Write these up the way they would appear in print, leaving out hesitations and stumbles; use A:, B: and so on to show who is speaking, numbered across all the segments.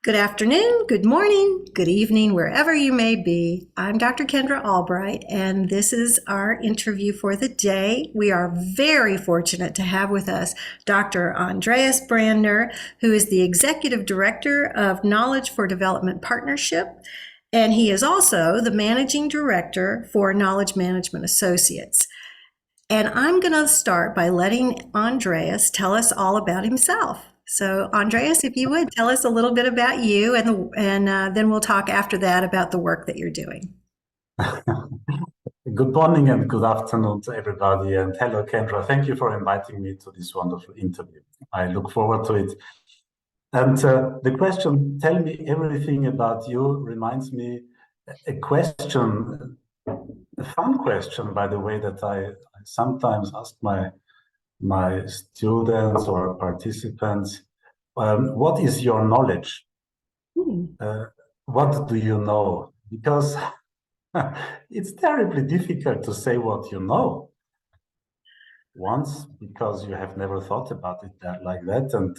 A: Good afternoon, good morning, good evening, wherever you may be. I'm Dr. Kendra Albright, and this is our interview for the day. We are very fortunate to have with us Dr. Andreas Brandner, who is the Executive Director of Knowledge for Development Partnership, and he is also the Managing Director for Knowledge Management Associates. And I'm going to start by letting Andreas tell us all about himself. So, Andreas, if you would tell us a little bit about you, and then we'll talk after that about the work that you're doing.
B: Good morning and good afternoon to everybody. And hello, Kendra. Thank you for inviting me to this wonderful interview. I look forward to it. And the question, tell me everything about you, reminds me a question, a fun question, by the way, that I sometimes ask my students or participants. What is your knowledge? What do you know? Because it's terribly difficult to say what you know. Once, because you have never thought about it like that, and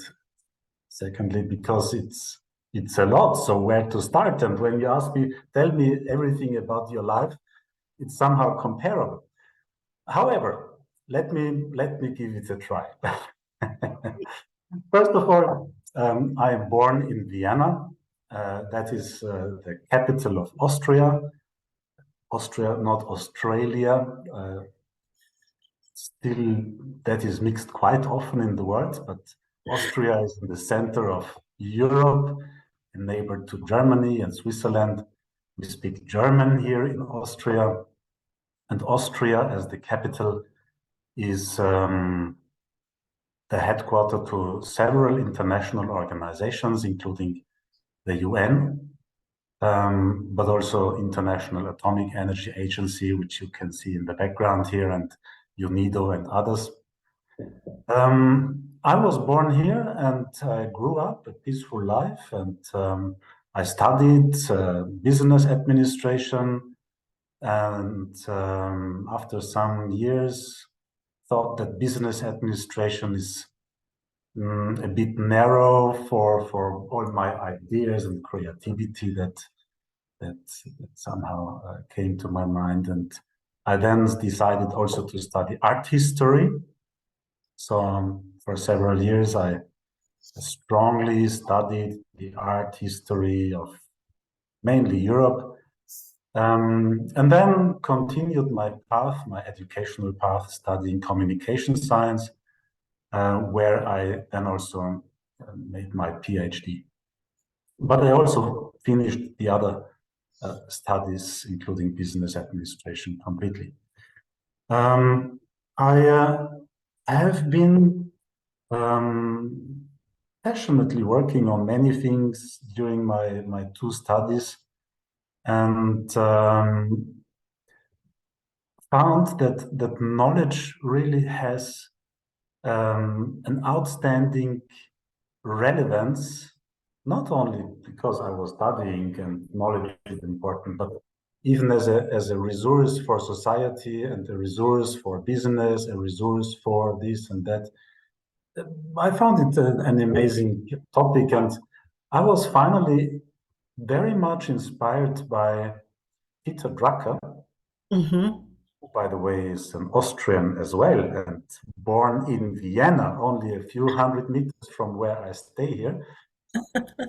B: secondly, because it's a lot. So where to start? And when you ask me, tell me everything about your life, it's somehow comparable. However, let me give it a try. First of all, I am born in Vienna. That is the capital of Austria. Austria, not Australia. Still, that is mixed quite often in the world, but Austria is in the center of Europe, a neighbor to Germany and Switzerland. We speak German here in Austria, and Austria as the capital is the headquarter to several international organizations, including the UN, but also International Atomic Energy Agency, which you can see in the background here, and UNIDO and others. I was born here and I grew up a peaceful life, and I studied business administration, and after some years thought that business administration is a bit narrow for all my ideas and creativity that somehow came to my mind. And I then decided also to study art history. So for several years, I strongly studied the art history of mainly Europe, and then continued my path, my educational path, studying communication science, where I then also made my Ph.D. But I also finished the other studies, including business administration, completely. I have been passionately working on many things during my two studies, and found that knowledge really has an outstanding relevance, not only because I was studying and knowledge is important, but even as a resource for society and a resource for business, a resource for this and that. I found it an amazing topic, and I was finally very much inspired by Peter Drucker, who, by the way, is an Austrian as well, and born in Vienna, only a few hundred meters from where I stay here.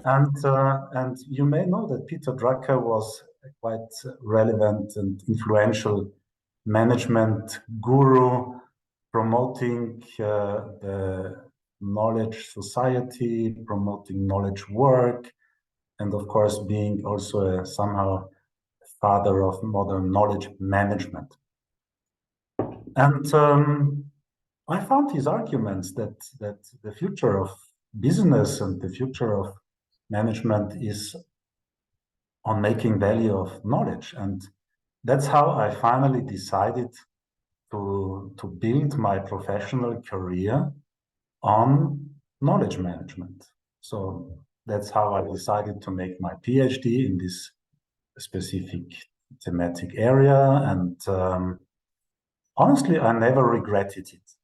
B: And you may know that Peter Drucker was a quite relevant and influential management guru, promoting the knowledge society, promoting knowledge work, and of course being also somehow father of modern knowledge management. And I found his arguments that the future of business and the future of management is on making value of knowledge. And that's how I finally decided to build my professional career on knowledge management. So that's how I decided to make my PhD in this specific thematic area. And honestly, I never regretted it.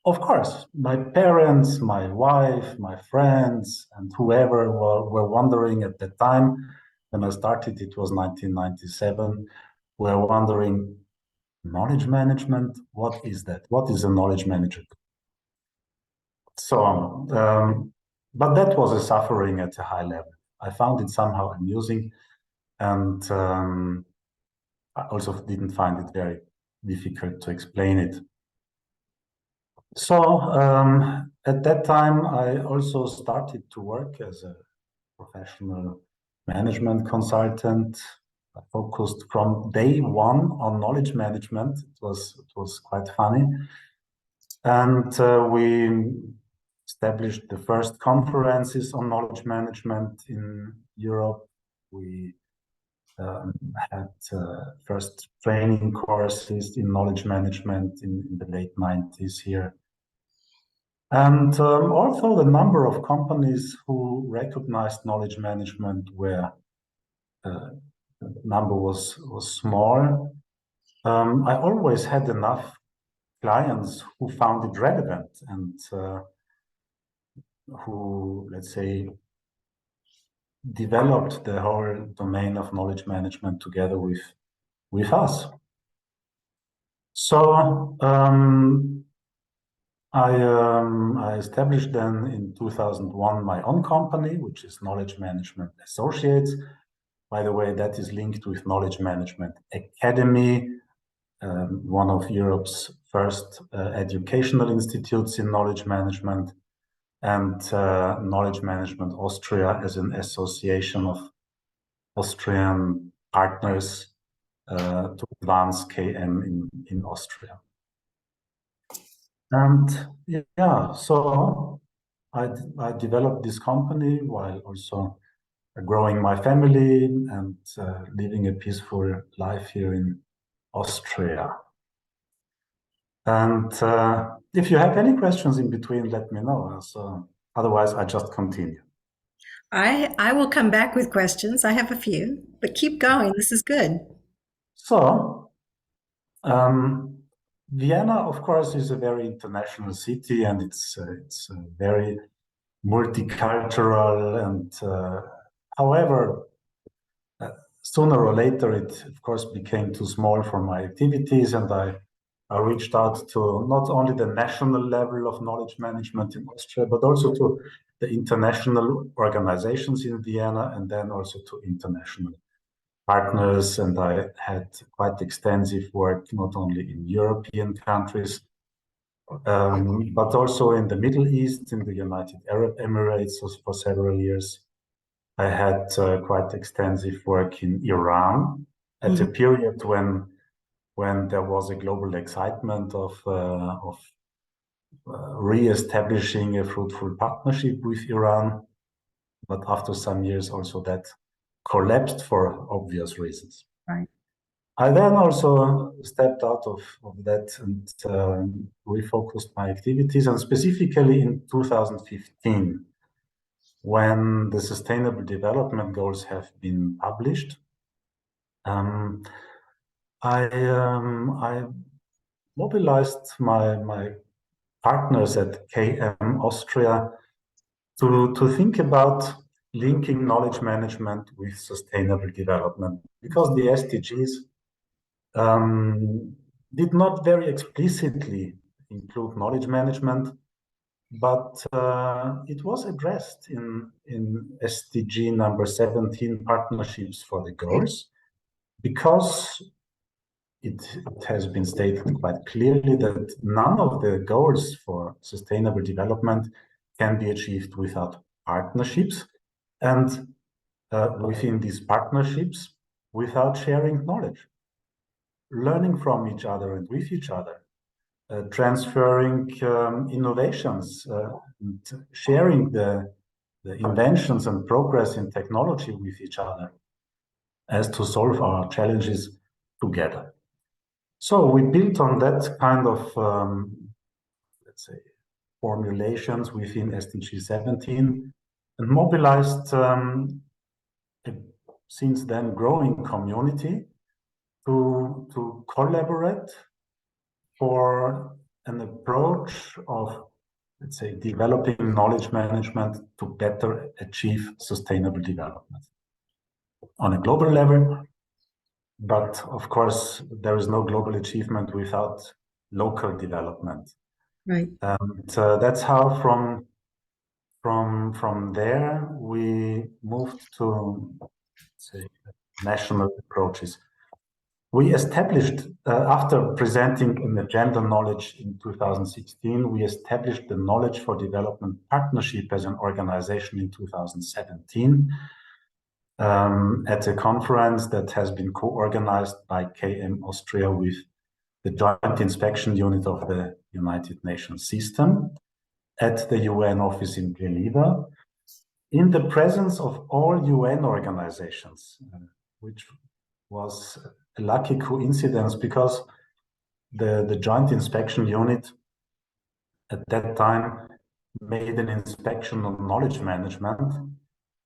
B: Of course, my parents, my wife, my friends, and whoever were wondering at the time when I started, it was 1997, were wondering, knowledge management, what is that? What is a knowledge manager? So on. But that was a suffering at a high level. I found it somehow amusing, and I also didn't find it very difficult to explain it. So at that time, I also started to work as a professional management consultant. I focused from day one on knowledge management. It was quite funny, and we established the first conferences on knowledge management in Europe. We had first training courses in knowledge management in the late 90s here. And also the number of companies who recognized knowledge management were the number was small. I always had enough clients who found it relevant and who, let's say, developed the whole domain of knowledge management together with us. So I established then in 2001 my own company, which is Knowledge Management Associates. By the way, that is linked with Knowledge Management Academy, one of Europe's first educational institutes in knowledge management, and Knowledge Management Austria as an association of Austrian partners to advance KM in Austria. And yeah, so I developed this company while also growing my family and living a peaceful life here in Austria. And if you have any questions in between, let me know. So otherwise, I just continue.
A: I will come back with questions. I have a few, but keep going. This is good.
B: So Vienna, of course, is a very international city, and it's very multicultural. And however, sooner or later, it of course became too small for my activities, and I reached out to not only the national level of knowledge management in Austria, but also to the international organizations in Vienna, and then also to international partners. And I had quite extensive work, not only in European countries, but also in the Middle East, in the United Arab Emirates for several years. I had quite extensive work in Iran at a period when there was a global excitement of re-establishing a fruitful partnership with Iran. But after some years, also that collapsed for obvious reasons.
A: Right.
B: I then also stepped out of that and refocused my activities, and specifically in 2015, when the Sustainable Development Goals have been published, I mobilized my partners at KM Austria to think about linking knowledge management with sustainable development, because the SDGs did not very explicitly include knowledge management, but it was addressed in SDG number 17, partnerships for the goals, because it has been stated quite clearly that none of the goals for sustainable development can be achieved without partnerships, and within these partnerships, without sharing knowledge, learning from each other and with each other, transferring innovations, and sharing the inventions and progress in technology with each other as to solve our challenges together. So we built on that kind of, let's say, formulations within SDG 17 and mobilized a since then growing community to collaborate for an approach of, let's say, developing knowledge management to better achieve sustainable development on a global level. But of course, there is no global achievement without local development.
A: Right.
B: And that's how from there we moved to, say, national approaches. We established, after presenting an agenda knowledge in 2016, we established the Knowledge for Development Partnership as an organization in 2017 at a conference that has been co-organized by KM Austria with the Joint Inspection Unit of the United Nations System at the UN office in Geneva, in the presence of all UN organizations, which was a lucky coincidence because the Joint Inspection Unit at that time made an inspection on knowledge management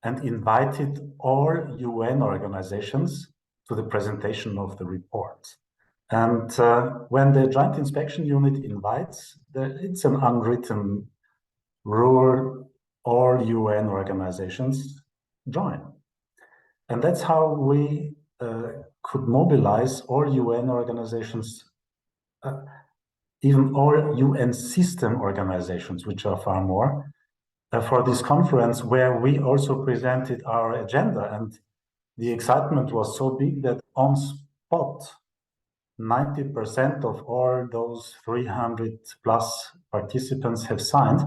B: and invited all UN organizations to the presentation of the report. And when the Joint Inspection Unit invites, it's an unwritten rule, all UN organizations join. And that's how we could mobilize all UN organizations, even all UN system organizations, which are far more, for this conference where we also presented our agenda. And the excitement was so big that on spot, 90% of all those 300 plus participants have signed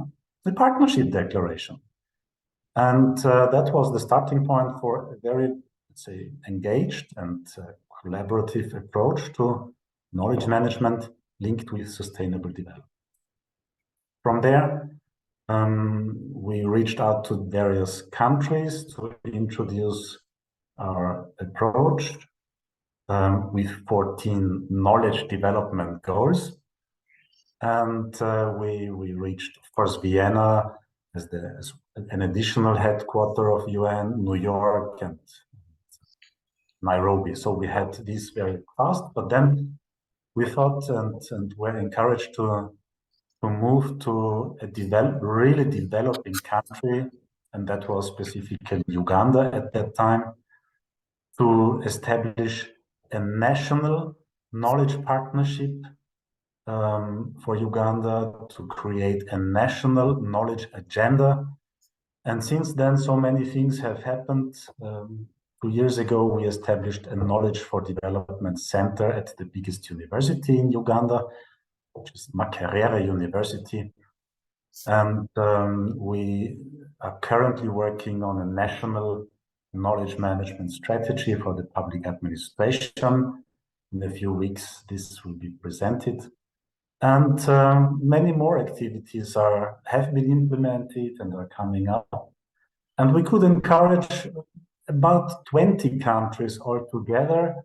B: the partnership declaration. And that was the starting point for a very, let's say, engaged and collaborative approach to knowledge management linked with sustainable development. From there, we reached out to various countries to introduce our approach with 14 knowledge development goals. And we reached, of course, Vienna as an additional headquarter of UN, New York, and Nairobi. So we had this very fast, but then we thought and were encouraged to move to a really developing country, and that was specifically Uganda at that time, to establish a national knowledge partnership for Uganda, to create a national knowledge agenda. And since then, so many things have happened. 2 years ago, we established a Knowledge for Development Center at the biggest university in Uganda, which is Makerere University. And we are currently working on a national knowledge management strategy for the public administration. In a few weeks, this will be presented. And many more activities have been implemented and are coming up. And we could encourage about 20 countries altogether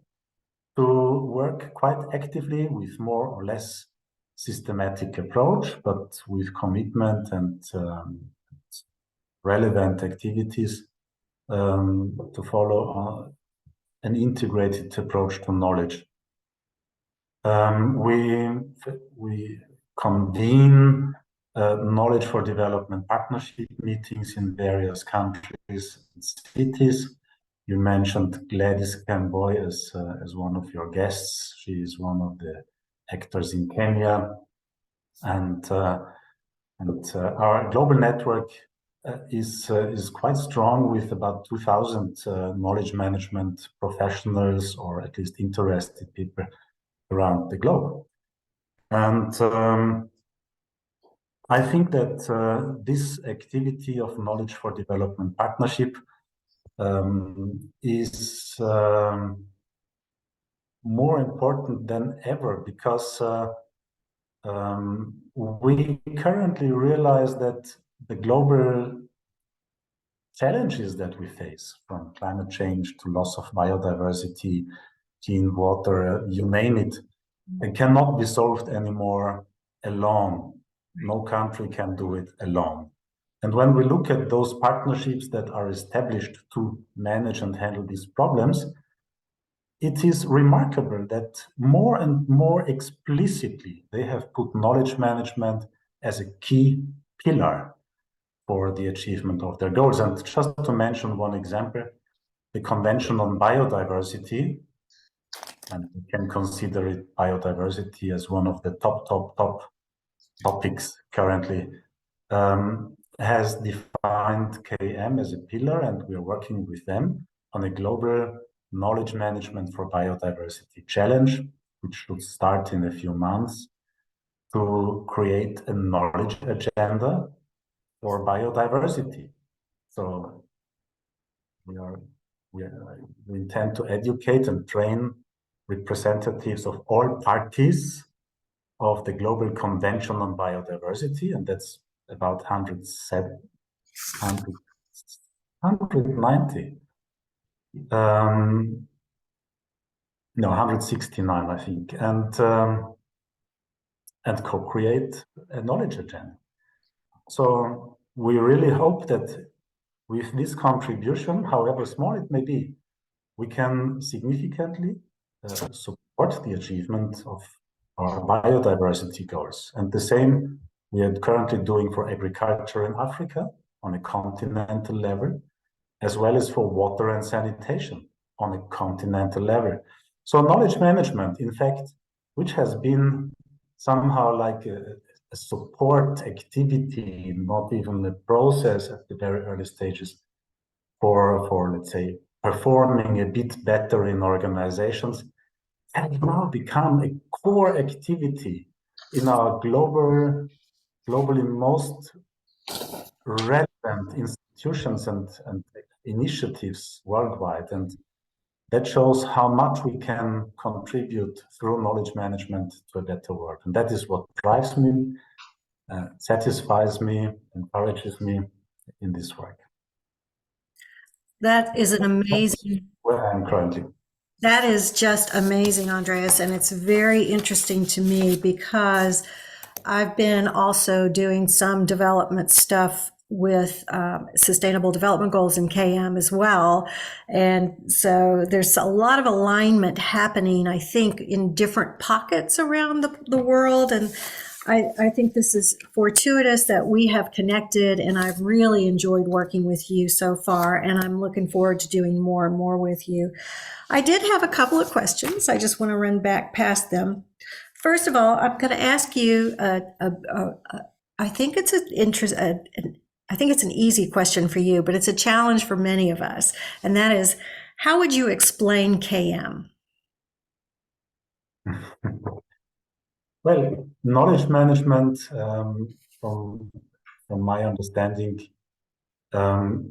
B: to work quite actively with more or less systematic approach, but with commitment and relevant activities to follow an integrated approach to knowledge. We convene knowledge for development partnership meetings in various countries and cities. You mentioned Gladys Camboy as one of your guests. She is one of the actors in Kenya, and our global network is quite strong, with about 2,000 knowledge management professionals, or at least interested people around the globe. And I think that this activity of Knowledge for Development Partnership is more important than ever, because we currently realize that the global challenges that we face, from climate change to loss of biodiversity, clean water, you name it, cannot be solved anymore alone. No country can do it alone. And when we look at those partnerships that are established to manage and handle these problems, it is remarkable that more and more explicitly they have put knowledge management as a key pillar for the achievement of their goals. And just to mention one example, the Convention on Biodiversity, and we can consider it biodiversity as one of the top topics currently, has defined KM as a pillar, and we are working with them on a global knowledge management for biodiversity challenge, which should start in a few months, to create a knowledge agenda for biodiversity. So we intend to educate and train representatives of all parties of the Global Convention on Biodiversity, and that's about 190. No, 169, I think, and co-create a knowledge agenda. So we really hope that with this contribution, however small it may be, we can significantly support the achievement of our biodiversity goals. And the same we are currently doing for agriculture in Africa on a continental level, as well as for water and sanitation on a continental level. So knowledge management, in fact, which has been somehow like a support activity, not even a process at the very early stages for let's say, performing a bit better in organizations, has now become a core activity in our globally most relevant institutions and initiatives worldwide. And that shows how much we can contribute through knowledge management to a better world. And that is what drives me, satisfies me, encourages me in this work.
A: That is an amazing.
B: Where I am currently.
A: That is just amazing, Andreas, and it's very interesting to me because I've been also doing some development stuff with sustainable development goals in KM as well. And so there's a lot of alignment happening, I think, in different pockets around the world. And I think this is fortuitous that we have connected, and I've really enjoyed working with you so far, and I'm looking forward to doing more and more with you. I did have a couple of questions. I just want to run back past them. First of all, I'm going to ask you, I think it's I think it's an easy question for you, but it's a challenge for many of us, and that is, how would you explain KM?
B: Well, knowledge management, from my understanding,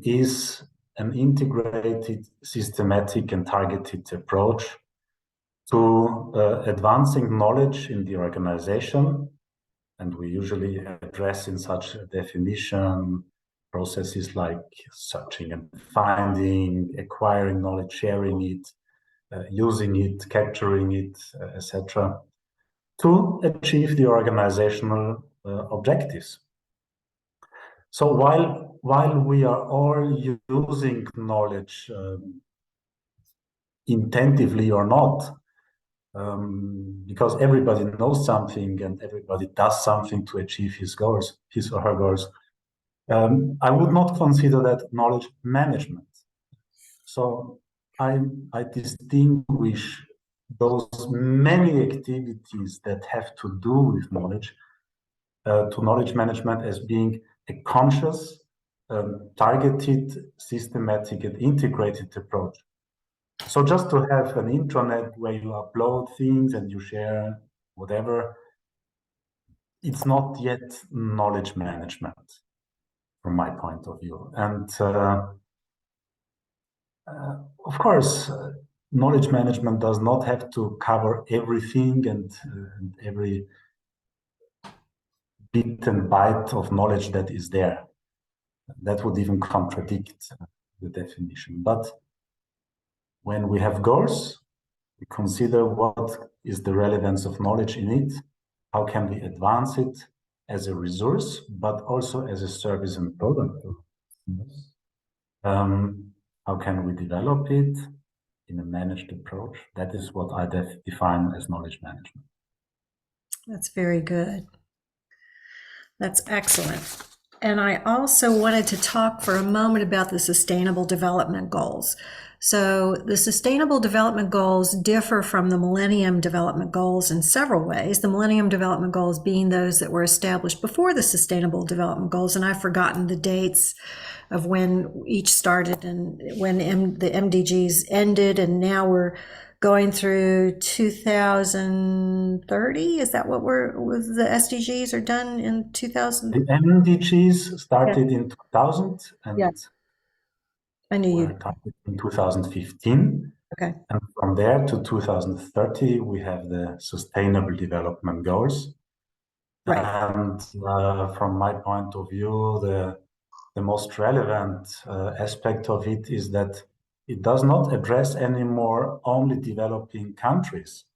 B: is an integrated, systematic, and targeted approach to advancing knowledge in the organization. And we usually address in such a definition processes like searching and finding, acquiring knowledge, sharing it, using it, capturing it, etc., to achieve the organizational objectives. So while we are all using knowledge intentively or not, because everybody knows something and everybody does something to achieve his or her goals, I would not consider that knowledge management. So I distinguish those many activities that have to do with knowledge to knowledge management as being a conscious, targeted, systematic, and integrated approach. So just to have an intranet where you upload things and you share whatever, it's not yet knowledge management from my point of view. And of course, knowledge management does not have to cover everything and every bit and byte of knowledge that is there. That would even contradict the definition. But when we have goals, we consider what is the relevance of knowledge in it, how can we advance it as a resource, but also as a service and product. How can we develop it? in a managed approach. That is what I define as knowledge management.
A: That's very good. That's excellent. And I also wanted to talk for a moment about the Sustainable Development Goals. So, the Sustainable Development Goals differ from the Millennium Development Goals in several ways. The Millennium Development Goals being those that were established before the Sustainable Development Goals, and I've forgotten the dates of when each started and when the MDGs ended, and now we're going through 2030. Is that what with the SDGs are done in 2000?
B: The MDGs started in 2000
A: Yeah,
B: and
A: I knew
B: were
A: you.
B: targeted in 2015.
A: Okay,
B: And from there to 2030, we have the Sustainable Development Goals.
A: right.
B: And from my point of view, the most relevant aspect of it is that it does not address anymore only developing countries,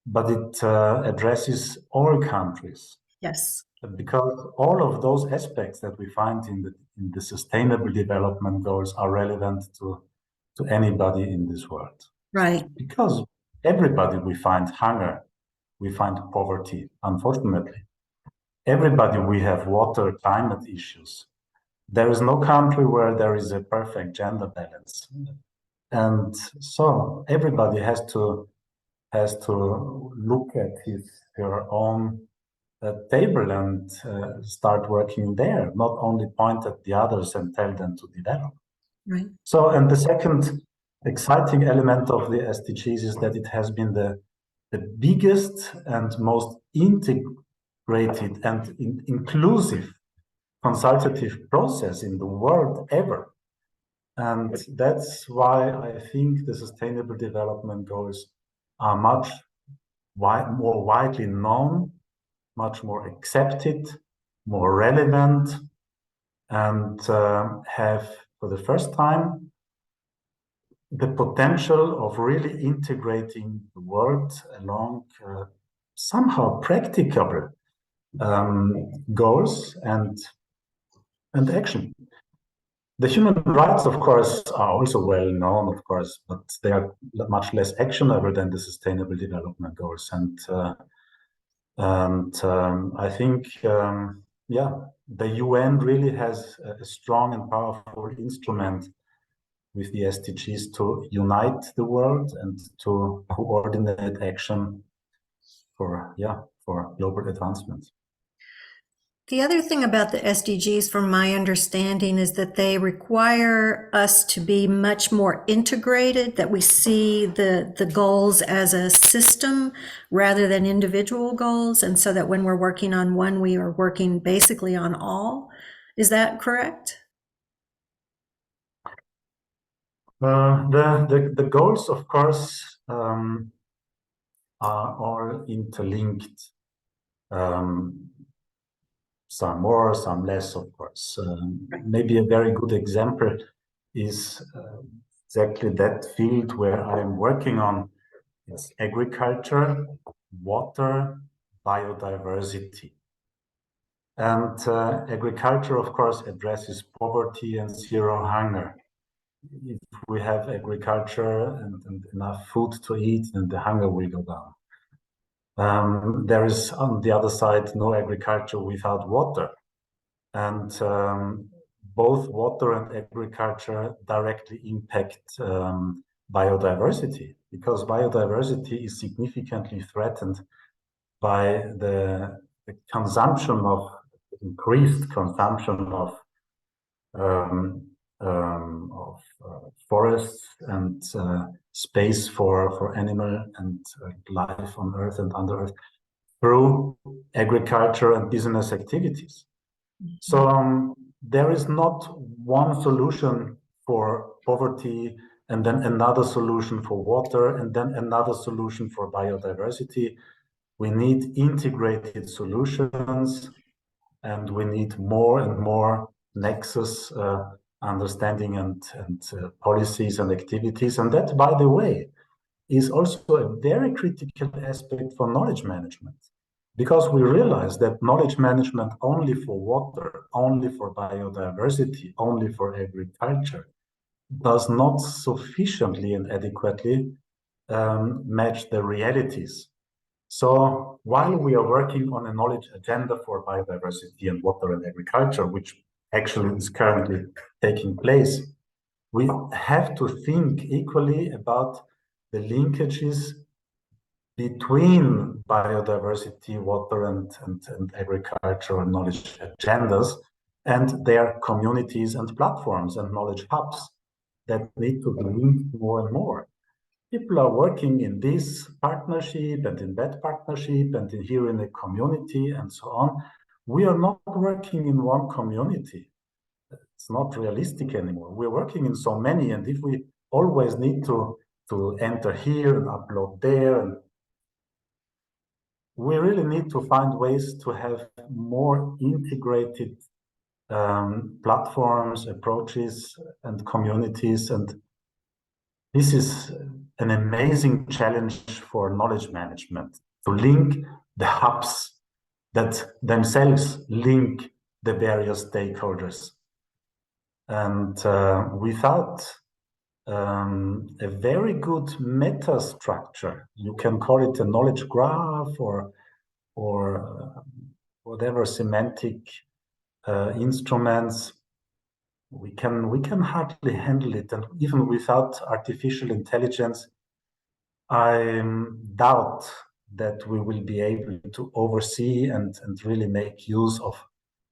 B: but it addresses all countries.
A: Yes,
B: Because all of those aspects that we find in the Sustainable Development Goals are relevant to anybody in this world.
A: right.
B: Because everybody we find hunger, we find poverty, unfortunately. Everybody we have water, climate issues. There is no country where there is a perfect gender balance. And so everybody has to look at her own table and start working there, not only point at the others and tell them to develop.
A: Right.
B: So, and the second exciting element of the SDGs is that it has been the biggest and most integrated and inclusive consultative process in the world ever. And that's why I think the Sustainable Development Goals are much more widely known, much more accepted, more relevant, and have, for the first time, the potential of really integrating the world along somehow practicable goals and action. The human rights, of course, are also well known, of course, but they are much less actionable than the Sustainable Development Goals. And I think, yeah, the UN really has a strong and powerful instrument with the SDGs to unite the world and to coordinate action for global advancement.
A: The other thing about the SDGs, from my understanding, is that they require us to be much more integrated, that we see the goals as a system rather than individual goals. And so that when we're working on one, we are working basically on all. Is that correct?
B: The goals, of course, are all interlinked. Some more, some less, of course. Maybe a very good example is exactly that field where I am working on. It's agriculture, water, biodiversity. And agriculture, of course, addresses poverty and zero hunger. If we have agriculture and enough food to eat, then the hunger will go down. There is, on the other side, no agriculture without water. And both water and agriculture directly impact biodiversity, because biodiversity is significantly threatened by the increased consumption of forests and space for animal and life on Earth and under Earth through agriculture and business activities. So there is not one solution for poverty and then another solution for water and then another solution for biodiversity. We need integrated solutions, and we need more and more nexus understanding and policies and activities. And that, by the way, is also a very critical aspect for knowledge management, because we realize that knowledge management only for water, only for biodiversity, only for agriculture does not sufficiently and adequately match the realities. So while we are working on a knowledge agenda for biodiversity and water and agriculture, which actually is currently taking place, we have to think equally about the linkages between biodiversity, water, and agricultural knowledge agendas and their communities and platforms and knowledge hubs that need to be linked more and more. People are working in this partnership and in that partnership and here in a community and so on. We are not working in one community. It's not realistic anymore. We're working in so many, and if we always need to enter here and upload there, and we really need to find ways to have more integrated platforms, approaches, and communities. And this is an amazing challenge for knowledge management, to link the hubs that themselves link the various stakeholders. And without a very good meta structure, you can call it a knowledge graph or whatever semantic instruments, we can hardly handle it. And even without artificial intelligence, I doubt that we will be able to oversee and really make use of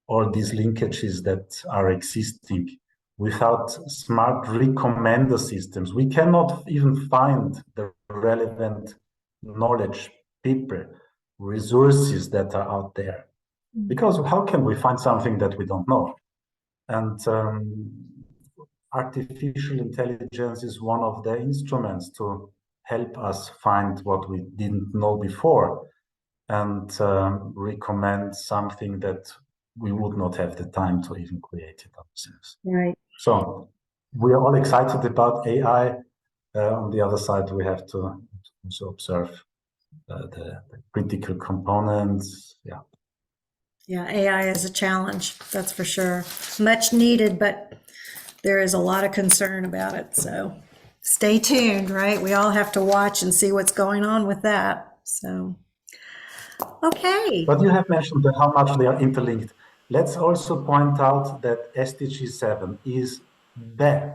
B: all these linkages that are existing. Without smart recommender systems, we cannot even find the relevant knowledge, people, resources that are out there. Because how can we find something that we don't know? And artificial intelligence is one of the instruments to help us find what we didn't know before and recommend something that we would not have the time to even create it ourselves.
A: Right.
B: So we are all excited about AI. On the other side, we have to also observe the critical components. Yeah.
A: Yeah, AI is a challenge, that's for sure. Much needed, but there is a lot of concern about it. So stay tuned, right? We all have to watch and see what's going on with that. So, okay.
B: But you have mentioned that how much they are interlinked. Let's also point out that SDG 7 is the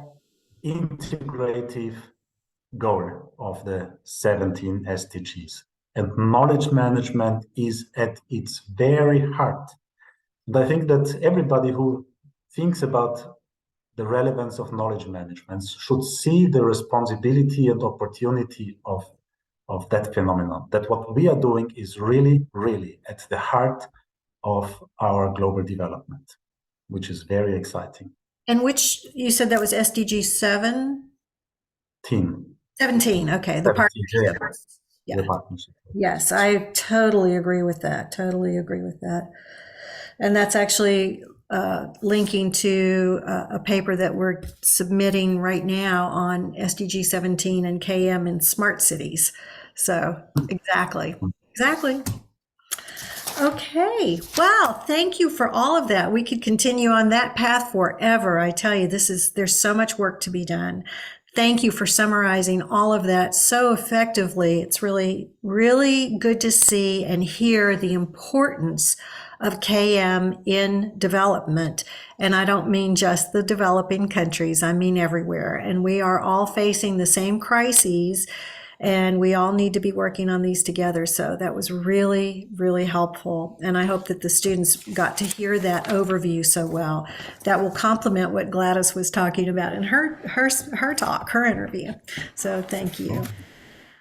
B: integrative goal of the 17 SDGs. And knowledge management is at its very heart. And I think that everybody who thinks about the relevance of knowledge management should see the responsibility and opportunity of that phenomenon, that what we are doing is really, really at the heart of our global development, which is very exciting.
A: And which, you said that was SDG 7? 17, okay, the
B: 17,
A: partnership.
B: yeah.
A: Yeah.
B: The partnership.
A: Yes, I totally agree with that. Totally agree with that. And that's actually linking to a paper that we're submitting right now on SDG 17 and KM in smart cities. So exactly. Okay, well, thank you for all of that. We could continue on that path forever. I tell you, there's so much work to be done. Thank you for summarizing all of that so effectively. It's really, really good to see and hear the importance of KM in development. And I don't mean just the developing countries, I mean everywhere. And we are all facing the same crises, and we all need to be working on these together. So that was really, really helpful. And I hope that the students got to hear that overview so well. That will complement what Gladys was talking about in her talk, her interview. So thank you.